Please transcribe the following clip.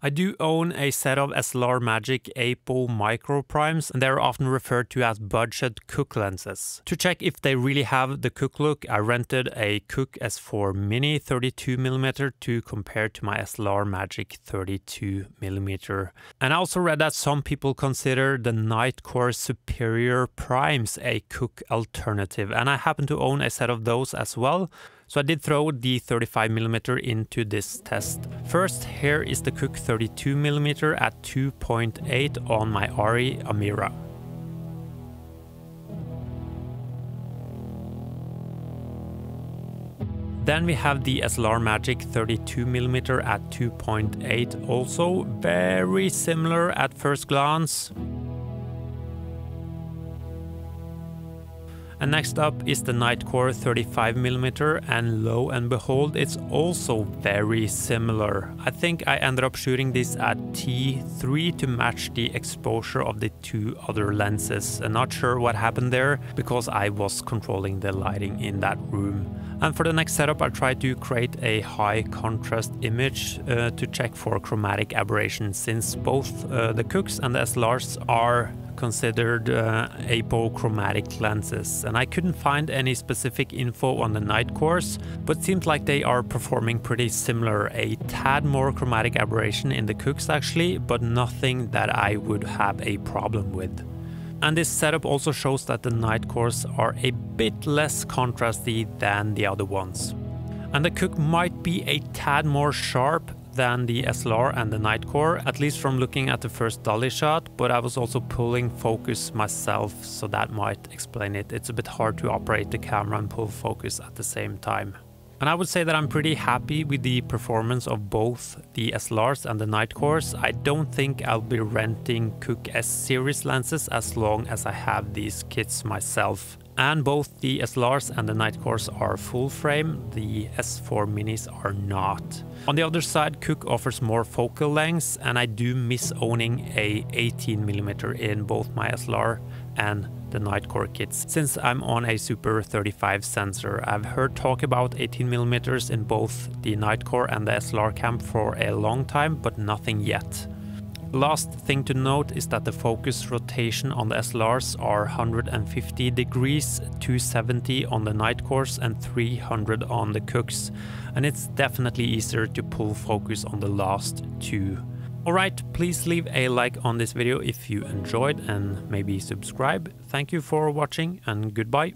I do own a set of SLR Magic APO Microprimes, and they're often referred to as budget Cooke lenses. To check if they really have the Cooke look, I rented a Cooke S4 Mini 32mm to compare to my SLR Magic 32mm. And I also read that some people consider the Nitecore Superior Primes a Cooke alternative, and I happen to own a set of those as well. So I did throw the 35mm into this test. First, here is the Cooke 32mm at 2.8 on my ARRI Amira. Then we have the SLR Magic 32mm at 2.8, also very similar at first glance. And next up is the Nitecore 35mm, and lo and behold, it's also very similar. I think I ended up shooting this at T3 to match the exposure of the two other lenses. I'm not sure what happened there because I was controlling the lighting in that room. And for the next setup, I tried to create a high contrast image to check for chromatic aberration, since both the Cookes and the SLRs are considered apochromatic lenses, and I couldn't find any specific info on the Nitecores, but seems like they are performing pretty similar. A tad more chromatic aberration in the Cookes actually, but nothing that I would have a problem with. And this setup also shows that the Nitecores are a bit less contrasty than the other ones. And the Cooke might be a tad more sharp than the SLR and the Nitecore, at least from looking at the first dolly shot, but I was also pulling focus myself, so that might explain it. It's a bit hard to operate the camera and pull focus at the same time. And I would say that I'm pretty happy with the performance of both the SLRs and the Nitecores. I don't think I'll be renting Cooke S series lenses as long as I have these kits myself. And both the SLRs and the Nitecores are full frame, the S4 Minis are not. On the other side, Cooke offers more focal lengths, and I do miss owning a 18mm in both my SLR and the Nitecore kits, since I'm on a Super 35 sensor. I've heard talk about 18mm in both the Nitecore and the SLR cam for a long time, but nothing yet. Last thing to note is that the focus rotation on the SLRs are 150 degrees, 270 on the Nitecores and 300 on the Cookes, and it's definitely easier to pull focus on the last two. Alright, please leave a like on this video if you enjoyed, and maybe subscribe. Thank you for watching, and goodbye.